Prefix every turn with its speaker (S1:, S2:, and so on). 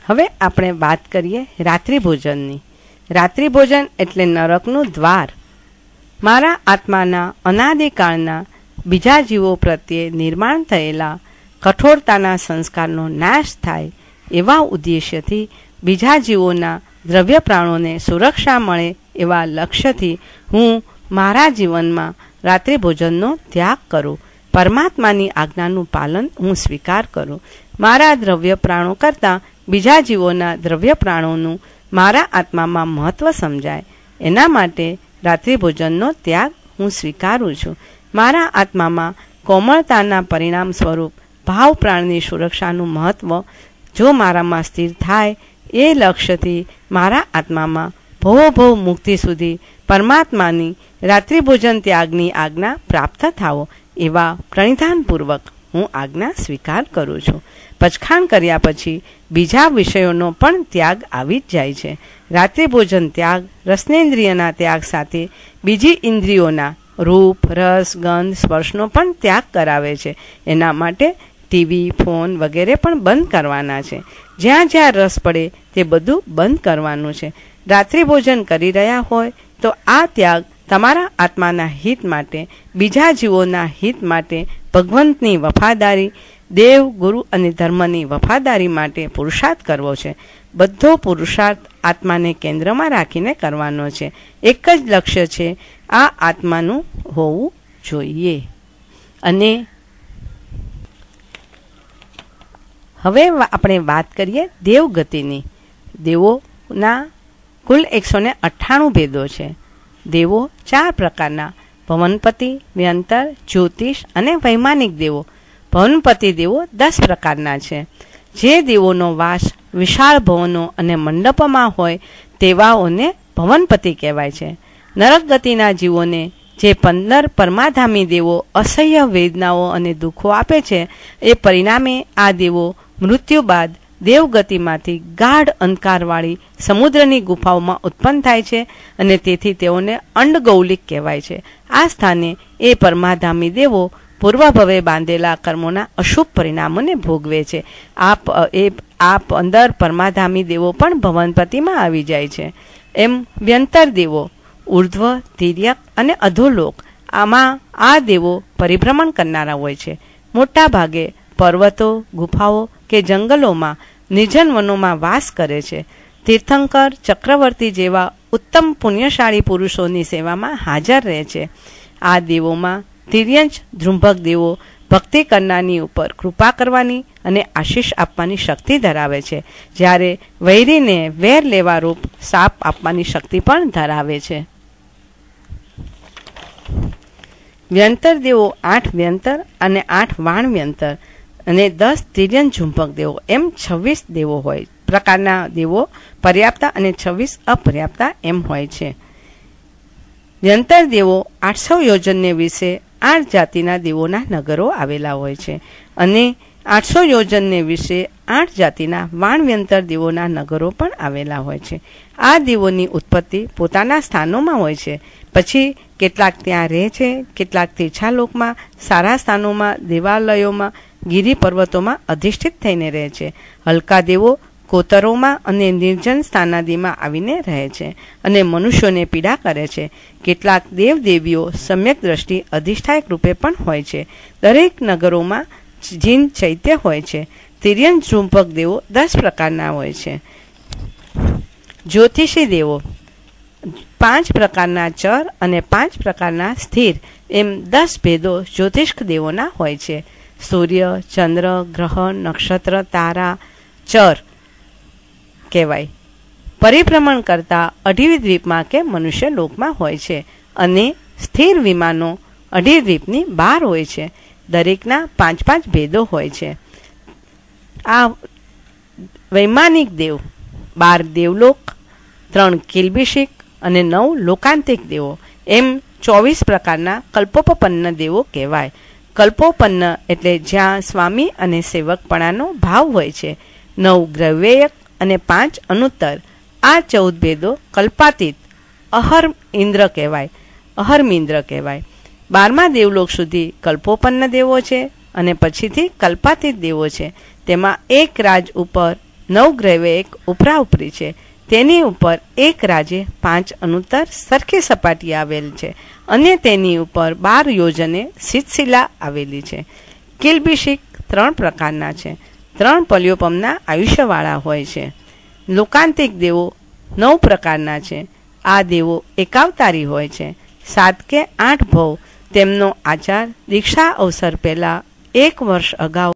S1: હવે આપણે વાત કરીએ રાત્રિ ભોજનની. રાત્રિ ભોજન એટલે નરકનું દ્વાર. મારા આત્માના અનાદિકાળના બીજા જીવો પ્રત્યે નિર્માણ થયેલા કઠોરતાના સંસ્કારનો નાશ થાય એવા ઉદ્દેશ્યથી બીજા જીવોના દ્રવ્ય પ્રાણોને સુરક્ષા મળે એવા લક્ષ્યથી હું મારા જીવનમાં રાત્રિ ભોજનનો ત્યાગ કરું. પરમાત્માની આજ્ઞાનું પાલન હું સ્વીકાર કરું. મારા દ્રવ્ય પ્રાણો કરતાં બીજા જીવોના દ્રવ્ય પ્રાણોનું મારા આત્મામાં મહત્ત્વ સમજાય એના માટે રાત્રિ ભોજનનો ત્યાગ હું સ્વીકારું છું. મારા આત્મામાં કોમળતાના પરિણામ સ્વરૂપ ભાવ પ્રાણની સુરક્ષાનું મહત્ત્વ જો મારામાં સ્થિર થાય એ લક્ષ્યથી મારા આત્મામાં ભવોભવ મુક્તિ સુધી પરમાત્માની રાત્રિ ભોજન ત્યાગની આજ્ઞા પ્રાપ્ત થાવો એવા પ્રણિધાનપૂર્વક હું આજ્ઞા સ્વીકાર કરું છું. પચખાણ કર્યા પછી બીજા વિષયોનો પણ ત્યાગ આવી જ જાય છે. રાત્રિ ભોજન ત્યાગ રસનેન્દ્રિયના ત્યાગ સાથે બીજી ઇન્દ્રિયોના રૂપ, રસ, ગંધ, સ્પર્શનો પણ ત્યાગ કરાવે છે. એના માટે ટીવી, ફોન વગેરે પણ બંધ કરવાના છે. જ્યાં જ્યાં રસ પડે તે બધું બંધ કરવાનું છે. રાત્રિ ભોજન કરી રહ્યા હોય તો આ ત્યાગ તમારા આત્માના હિત માટે, બીજા જીવોના હિત માટે, ભગવંતની વફાદારી, દેવ, ગુરુ અને ધર્મની વફાદારી માટે પુરુષાર્થ કરવો છે. બધો પુરુષાર્થ આત્માને કેન્દ્રમાં રાખીને કરવાનો છે. એક જ લક્ષ્ય છે, આ આત્માનું હોવું જોઈએ. અને હવે આપણે વાત કરીએ દેવગતિની. દેવોના કુલ 198 ભેદો છે. દેવો 4 પ્રકારના: ભવનપતિ, વ્યંતર, જ્યોતિષ અને વૈમાનિક દેવો. ભવનપતિ દેવો 10 પ્રકારના છે. જે દેવોનો વાસ વિશાળ ભવનો અને મંડપમાં હોય તેવાઓને ભવનપતિ કહેવાય છે. નરક ગતિના જીવોને જે 15 પરમાધામી દેવો અસહ્ય વેદનાઓ અને દુઃખો આપે છે, એ પરિણામે આ દેવો મૃત્યુ બાદ દેવગતિમાંથી ગાઢ અંધકારવાળી સમુદ્રની ગુફાઓમાં ઉત્પન્ન થાય છે અને તેથી તેઓને અંડગૌલિક કહેવાય છે. આ સ્થાને એ પરમાધામી દેવો પૂર્વભવે બાંધેલા કર્મોના અશુભ પરિણામોને ભોગવે છે. આ 15 પરમાધામી દેવો પણ ભવનપતિમાં આવી જાય છે. એમ વ્યંતર દેવો ઉર્ધ્વ, તિર્યક અને અધોલોક, આમાં આ દેવો પરિભ્રમણ કરનારા હોય છે. મોટા ભાગે પર્વતો, ગુફાઓ કે જંગલોમાં, નિર્જન વનોમાં વાસ કરે છે. તીર્થંકર, ચક્રવર્તી જેવા ઉત્તમ પુણ્યશાળી પુરુષોની સેવામાં હાજર રહે છે. આ દેવોમાં તિર્યંચ ધ્રુંભક દેવો ભક્તિ કરનારની ઉપર કૃપા કરવાની અને આશીષ આપવાની શક્તિ ધરાવે છે, જ્યારે વૈરીને વેર લેવા રૂપ શાપ આપવાની શક્તિ પણ ધરાવે છે. વ્યંતર દેવો 8 વ્યંતર અને 8 વાણ વ્યંતર અને 10 તિર્યંચ ઝુંભક દેવો, એમ 26 દેવો હોય પ્રકારના દેવો પર્યાપ્તા અને 26 અપર્યાપ્તા એમ હોય છે. વ્યંતર દેવો 800 યોજનને વિશે 8 જાતિના દેવોના નગરો આવેલા હોય છે અને 800 યોજનને વિશે 8 જાતિના વાણવ્યંતર દેવોના નગરો પણ આવેલા હોય છે. આ દેવોની ઉત્પત્તિ પોતાના સ્થાનોમાં હોય છે. પછી કેટલાક ત્યાં રહે છે, કેટલાક તીર્છાલોકમાં, સારા સ્થાનોમાં, દેવાલયોમાં, ગિરી પર્વતોમાં અધિષ્ઠિત થઈને રહે છે. હલકા દેવો કોતરોમાં અને નિર્જન સ્થાનાદિમાં આવીને રહે છે અને મનુષ્યોને પીડા કરે છે. કેટલાક દેવદેવીઓ સમ્યક દ્રષ્ટિ અધિષ્ઠાયક રૂપે પણ હોય છે. દરેક નગરોમાં જીન ચૈત્ય હોય છે. તિર્યંચ ઝુંભક દેવો 10 પ્રકારના હોય છે. જ્યોતિષી દેવો 5 પ્રકારના ચર અને 5 પ્રકારના સ્થિર, એમ 10 ભેદો જ્યોતિષ્ક દેવોના હોય છે. સૂર્ય, ચંદ્ર, ગ્રહ, નક્ષત્ર, તારા ચર કહેવાય. પરિભ્રમણ કરતા અઢી દ્વીપમાં કે મનુષ્ય લોકમાં હોય છે અને સ્થિર વિમાનો અઢી દ્વીપની બહાર હોય છે. દરેકના 5-5 ભેદો હોય છે. આ વૈમાનિક દેવ 12 દેવલોક, 3 કિલ્બિષિક અને 9 લોકાંતિક દેવો, એમ 24 પ્રકારના કલ્પોપન્ન દેવો કહેવાય. કલ્પોપન્ન એટલે જ્યાં સ્વામી અને સેવકપણાનો ભાવ હોય છે. 9 ગ્રવ્યેયક અને 5 અનુત્તર. આ 14 ભેદો કલ્પાતીત અહર્મિન્દ્ર કહેવાય. 12મા દેવલોક સુધી કલ્પોપન્ન દેવો છે અને પછીથી કલ્પાતીત દેવો છે. તેમાં એક રાજ ઉપર નવગ્રહે એક ઉપરા ઉપરી છે. તેની ઉપર એક રાજે 5 અનુત્તર સરખી સપાટી આવેલ છે અને તેની ઉપર 12 યોજને શીતશિલા આવેલી છે. કિલ્બિશિક 3 પ્રકારના છે. 3 પલ્યોપમના આયુષ્યવાળા હોય છે. લોકાંતિક દેવો 9 પ્રકારના છે. આ દેવો એકાવતારી હોય છે. 7 કે 8 ભવ તેમનો આચાર દીક્ષા અવસર પહેલા 1 વર્ષ અગાઉ